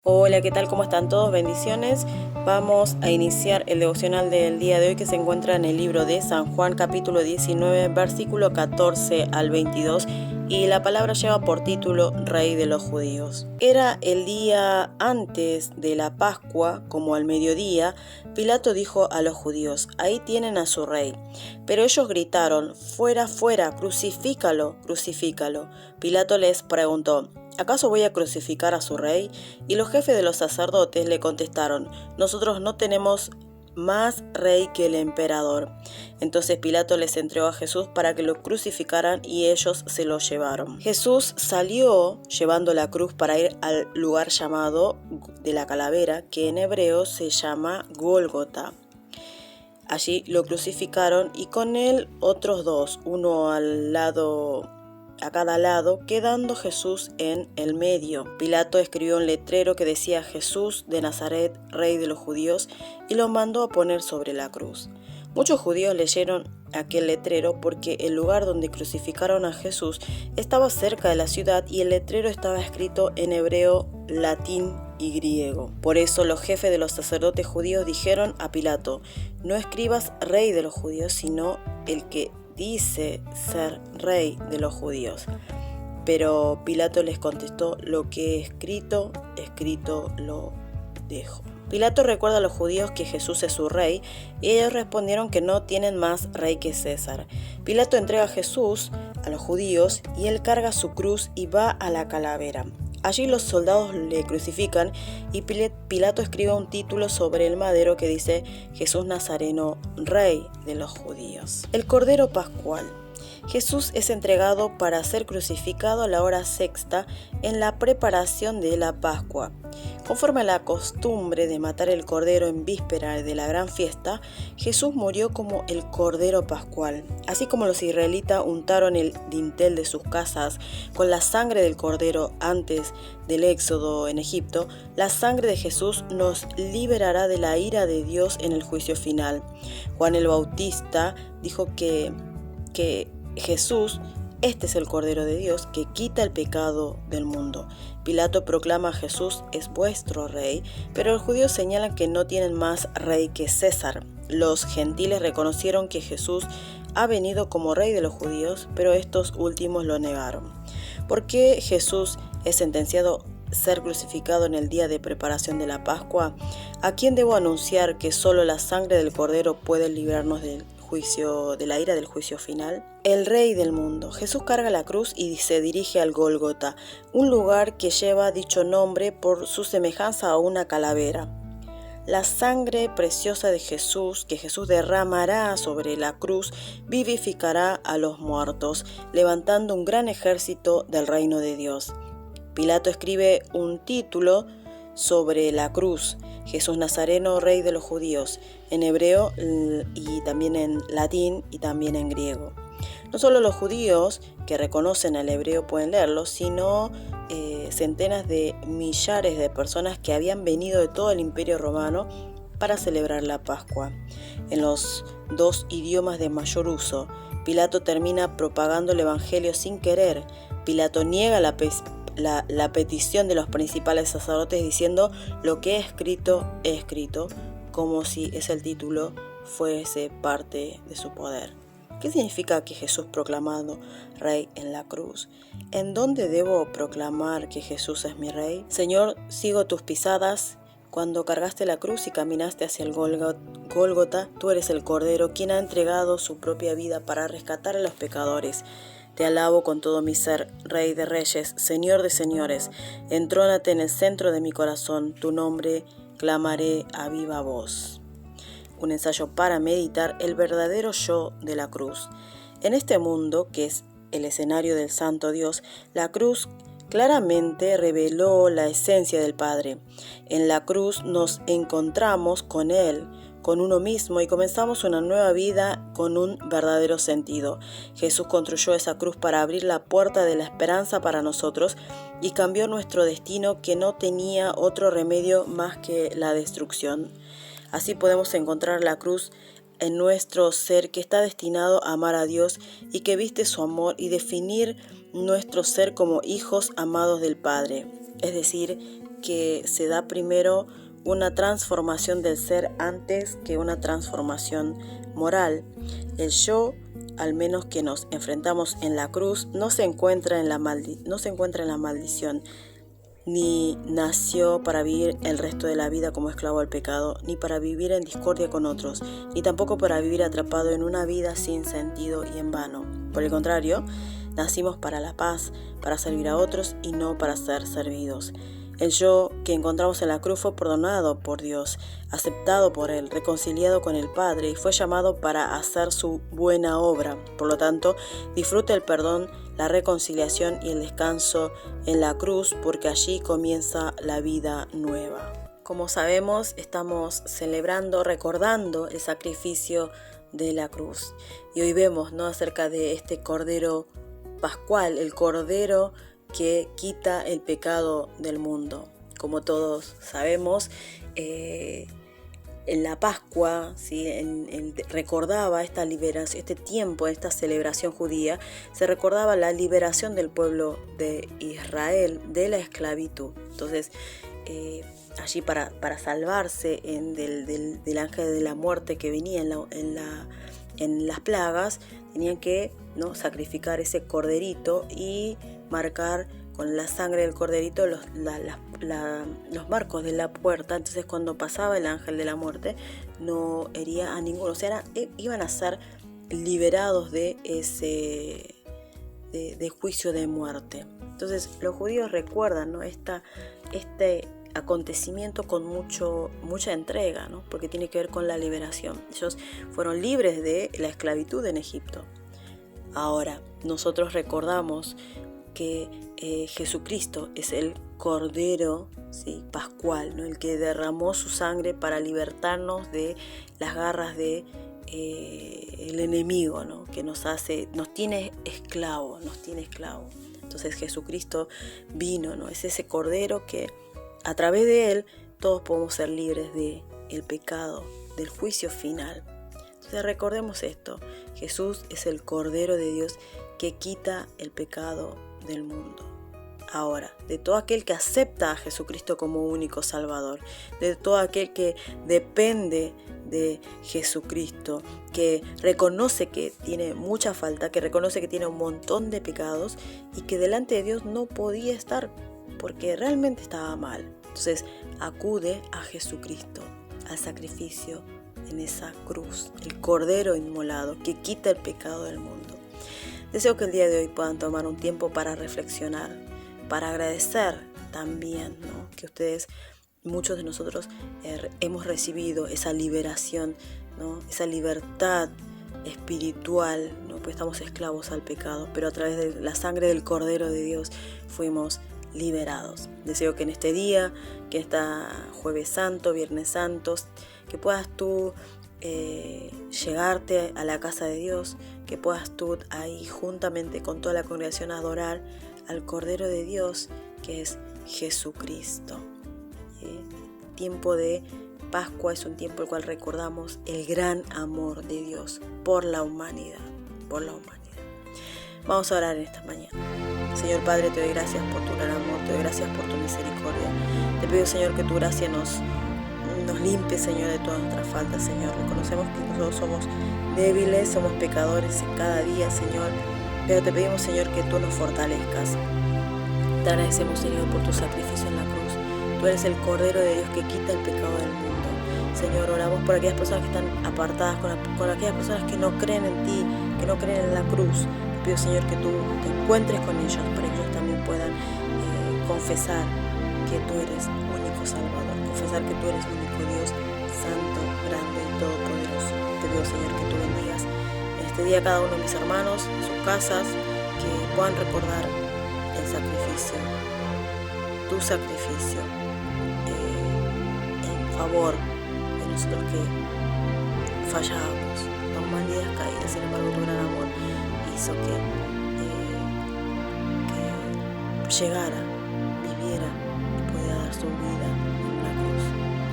Hola, ¿qué tal? ¿Cómo están todos? Bendiciones. Vamos a iniciar el devocional del día de hoy que se encuentra en el libro de San Juan, capítulo 19, versículo 14 al 22, y la palabra lleva por título Rey de los Judíos. Era el día antes de la Pascua, como al mediodía. Pilato dijo a los judíos: «Ahí tienen a su rey». Pero ellos gritaron: «Fuera, fuera, crucifícalo, crucifícalo». Pilato les preguntó: «¿Acaso voy a crucificar a su rey?». Y los jefes de los sacerdotes le contestaron: «Nosotros no tenemos más rey que el emperador». Entonces Pilato les entregó a Jesús para que lo crucificaran y ellos se lo llevaron. Jesús salió llevando la cruz para ir al lugar llamado de la calavera, que en hebreo se llama Gólgota. Allí lo crucificaron y con él otros dos, uno a cada lado, quedando Jesús en el medio. Pilato escribió un letrero que decía: «Jesús de Nazaret, Rey de los Judíos», y lo mandó a poner sobre la cruz. Muchos judíos leyeron aquel letrero porque el lugar donde crucificaron a Jesús estaba cerca de la ciudad y el letrero estaba escrito en hebreo, latín y griego. Por eso los jefes de los sacerdotes judíos dijeron a Pilato: «No escribas Rey de los Judíos, sino el que dice ser Rey de los Judíos». Pero Pilato les contestó: «Lo que he escrito, escrito lo dejo». Pilato recuerda a los judíos que Jesús es su rey y ellos respondieron que no tienen más rey que César. Pilato entrega a Jesús a los judíos y él carga su cruz y va a la calavera. Allí los soldados le crucifican y Pilato escribe un título sobre el madero que dice: «Jesús Nazareno, Rey de los Judíos». El Cordero Pascual. Jesús es entregado para ser crucificado a la hora sexta en la preparación de la Pascua. Conforme a la costumbre de matar el cordero en víspera de la gran fiesta, Jesús murió como el Cordero Pascual. Así como los israelitas untaron el dintel de sus casas con la sangre del cordero antes del éxodo en Egipto, la sangre de Jesús nos liberará de la ira de Dios en el juicio final. Juan el Bautista dijo que Jesús, este es el Cordero de Dios que quita el pecado del mundo. Pilato proclama a Jesús: «Es vuestro rey», pero los judíos señalan que no tienen más rey que César. Los gentiles reconocieron que Jesús ha venido como rey de los judíos, pero estos últimos lo negaron. ¿Por qué Jesús es sentenciado a ser crucificado en el día de preparación de la Pascua? ¿A quién debo anunciar que solo la sangre del cordero puede librarnos de la ira del juicio final? El Rey del mundo. Jesús carga la cruz y se dirige al Gólgota, un lugar que lleva dicho nombre por su semejanza a una calavera. La sangre preciosa de Jesús, que Jesús derramará sobre la cruz, vivificará a los muertos, levantando un gran ejército del reino de Dios. Pilato escribe un título sobre la cruz: «Jesús Nazareno, Rey de los Judíos», en hebreo y también en latín y también en griego. No solo los judíos que reconocen el hebreo pueden leerlo, sino centenas de millares de personas que habían venido de todo el Imperio Romano para celebrar la Pascua. En los dos idiomas de mayor uso, Pilato termina propagando el Evangelio sin querer. Pilato niega la petición de los principales sacerdotes diciendo: «Lo que he escrito, como si ese título fuese parte de su poder. ¿Qué significa que Jesús proclamado rey en la cruz? ¿En dónde debo proclamar que Jesús es mi rey? Señor, sigo tus pisadas. Cuando cargaste la cruz y caminaste hacia el Gólgota, tú eres el Cordero, quien ha entregado su propia vida para rescatar a los pecadores. Te alabo con todo mi ser, Rey de reyes, Señor de señores. Entrónate en el centro de mi corazón, tu nombre clamaré a viva voz». Un ensayo para meditar el verdadero yo de la cruz. En este mundo, que es el escenario del Santo Dios, la cruz claramente reveló la esencia del Padre. En la cruz nos encontramos con Él, con uno mismo, y comenzamos una nueva vida con un verdadero sentido. Jesús construyó esa cruz para abrir la puerta de la esperanza para nosotros y cambió nuestro destino, que no tenía otro remedio más que la destrucción. Así podemos encontrar la cruz en nuestro ser, que está destinado a amar a Dios y que viste su amor, y definir nuestro ser como hijos amados del Padre, es decir, que se da primero una transformación del ser antes que una transformación moral. El yo, al menos que nos enfrentamos en la cruz, no se encuentra en la maldición, ni nació para vivir el resto de la vida como esclavo al pecado, ni para vivir en discordia con otros, ni tampoco para vivir atrapado en una vida sin sentido y en vano. Por el contrario, nacimos para la paz, para servir a otros y no para ser servidos. El yo que encontramos en la cruz fue perdonado por Dios, aceptado por Él, reconciliado con el Padre y fue llamado para hacer su buena obra. Por lo tanto, disfrute el perdón, la reconciliación y el descanso en la cruz, porque allí comienza la vida nueva. Como sabemos, estamos celebrando, recordando el sacrificio de la cruz. Y hoy vemos, ¿no?, acerca de este Cordero Pascual, el Cordero que quita el pecado del mundo. Como todos sabemos, en la Pascua, ¿sí?, recordaba esta liberación, este tiempo, esta celebración judía, se recordaba la liberación del pueblo de Israel de la esclavitud. Entonces, allí para salvarse del ángel de la muerte que venía en las plagas, tenían que, ¿no?, sacrificar ese corderito y marcar con la sangre del corderito los marcos de la puerta. Entonces, cuando pasaba el ángel de la muerte, no hería a ninguno. O sea, iban a ser liberados de ese de juicio de muerte. Entonces, los judíos recuerdan, ¿no?, este acontecimiento con mucha entrega, ¿no?, porque tiene que ver con la liberación. Ellos fueron libres de la esclavitud en Egipto. Ahora, nosotros recordamos que Jesucristo es el Cordero, ¿sí?, Pascual, ¿no?, el que derramó su sangre para libertarnos de las garras de el enemigo, ¿no?, que nos tiene esclavos. Entonces Jesucristo vino, ¿no?, es ese Cordero que a través de él todos podemos ser libres del pecado, del juicio final. Entonces recordemos esto: Jesús es el Cordero de Dios que quita el pecado del mundo. Ahora, de todo aquel que acepta a Jesucristo como único Salvador, de todo aquel que depende de Jesucristo, que reconoce que tiene mucha falta, que reconoce que tiene un montón de pecados y que delante de Dios no podía estar porque realmente estaba mal. Entonces acude a Jesucristo, al sacrificio en esa cruz, el Cordero inmolado que quita el pecado del mundo. Deseo que el día de hoy puedan tomar un tiempo para reflexionar, para agradecer también, ¿no?, que ustedes, muchos de nosotros, hemos recibido esa liberación, ¿no?, esa libertad espiritual, ¿no?, pues estamos esclavos al pecado, pero a través de la sangre del Cordero de Dios fuimos liberados. Deseo que en este día, que está Jueves Santo, Viernes Santos, que puedas tú llegarte a la casa de Dios, que puedas tú ahí juntamente con toda la congregación adorar al Cordero de Dios, que es Jesucristo. Tiempo de Pascua es un tiempo en el cual recordamos el gran amor de Dios por la humanidad, Vamos a orar en esta mañana. Señor Padre, te doy gracias por tu gran amor, te doy gracias por tu misericordia. Te pido, Señor, que tu gracia nos limpie, Señor, de todas nuestras faltas, Señor. Reconocemos que nosotros somos débiles, somos pecadores cada día, Señor, pero te pedimos, Señor, que tú nos fortalezcas. Te agradecemos, Señor, por tu sacrificio en la cruz. Tú eres el Cordero de Dios que quita el pecado del mundo. Señor, oramos por aquellas personas que están apartadas, con aquellas personas que no creen en ti, que no creen en la cruz. Te pido, Señor, que tú te encuentres con ellos para que ellos también puedan confesar que tú eres único Salvador, confesar que tú eres único Dios, santo, grande y todopoderoso. Te pido, Señor, que tú bendigas en este día a cada uno de mis hermanos, en sus casas, que puedan recordar el sacrificio, tu sacrificio, en favor de nosotros que fallábamos, la humanidad caída. Sin embargo, tu gran amor hizo que llegara, viviera y pudiera dar su vida en una cruz.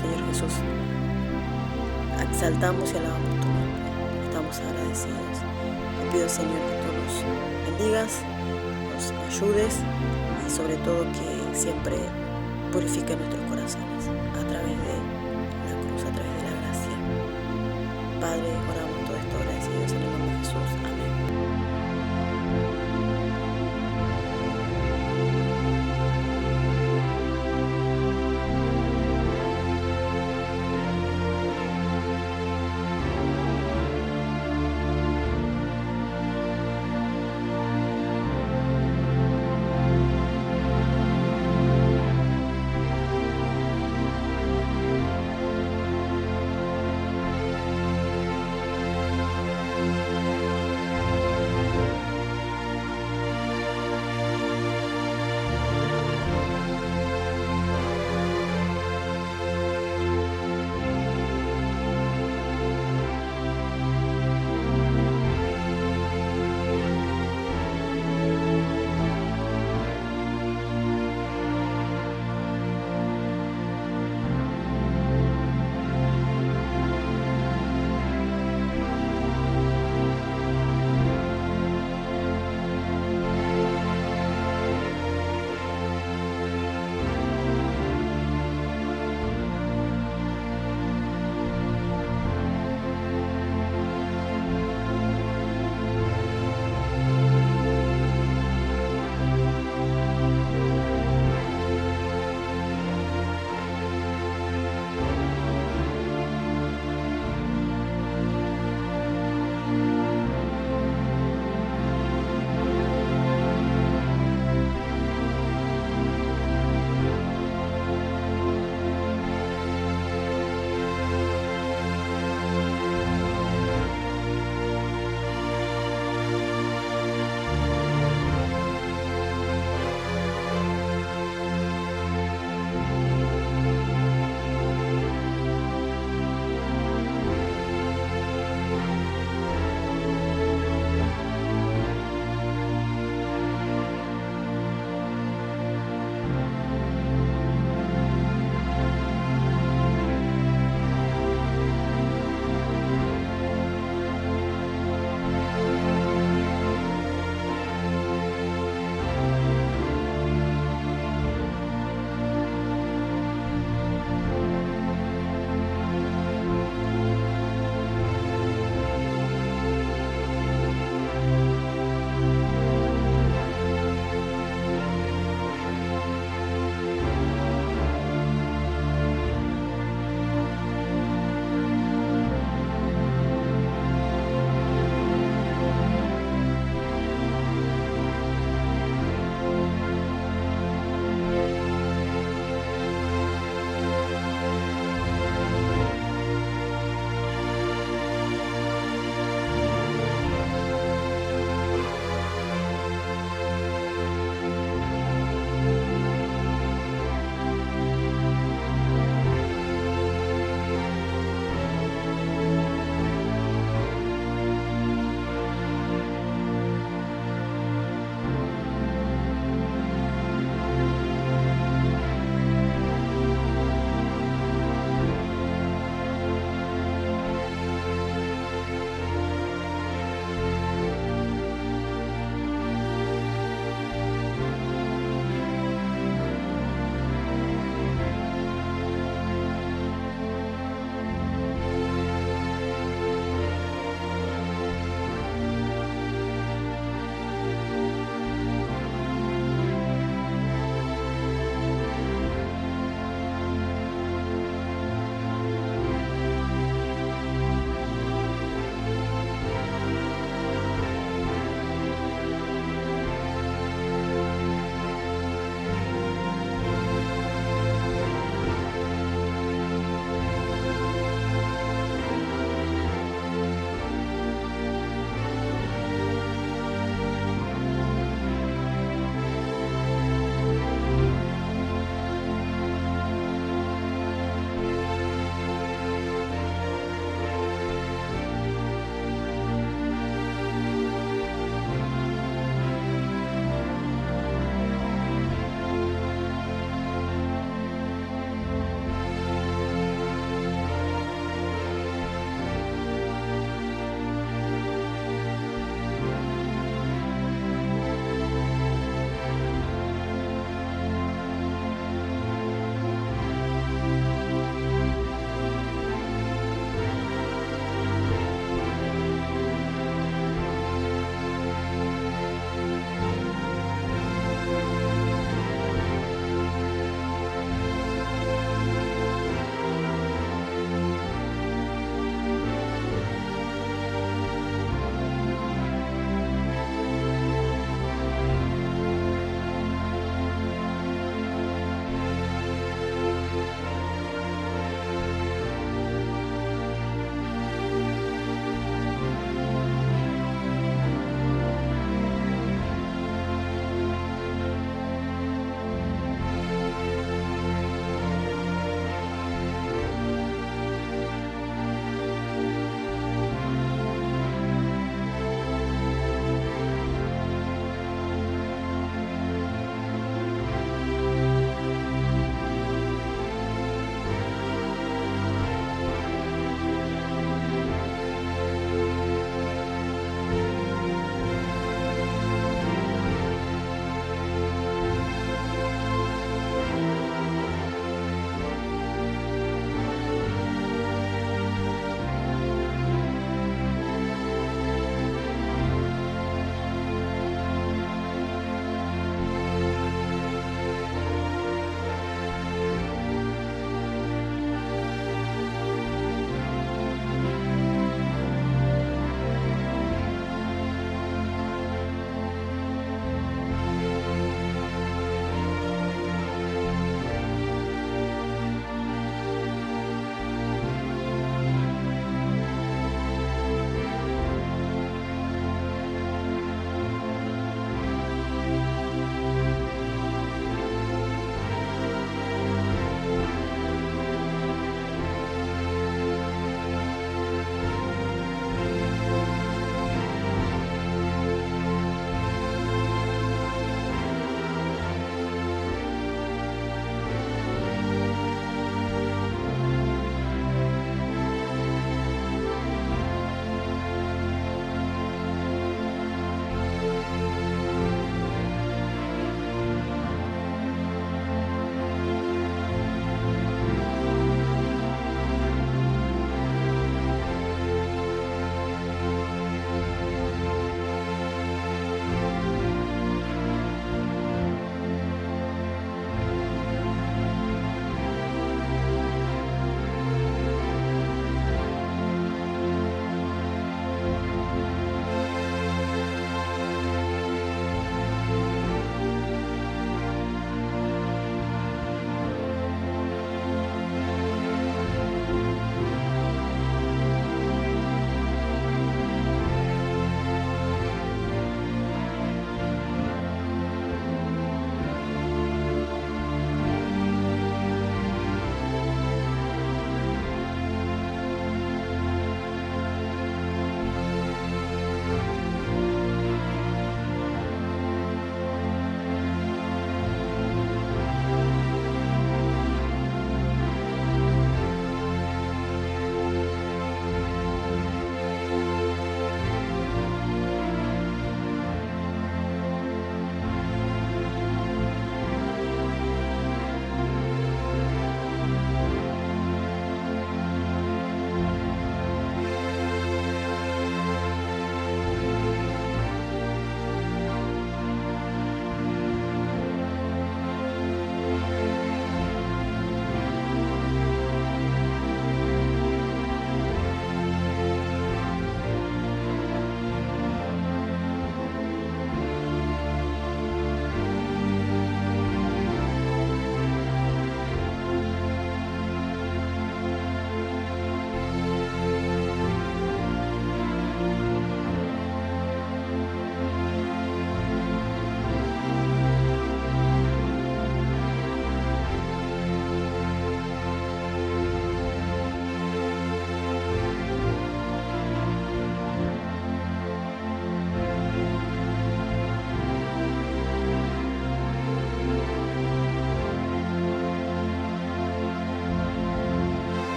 Señor Jesús, exaltamos y alabamos tu nombre, estamos agradecidos. Te pido, Señor, que tú nos bendigas, nos ayudes y sobre todo que siempre purifica nuestros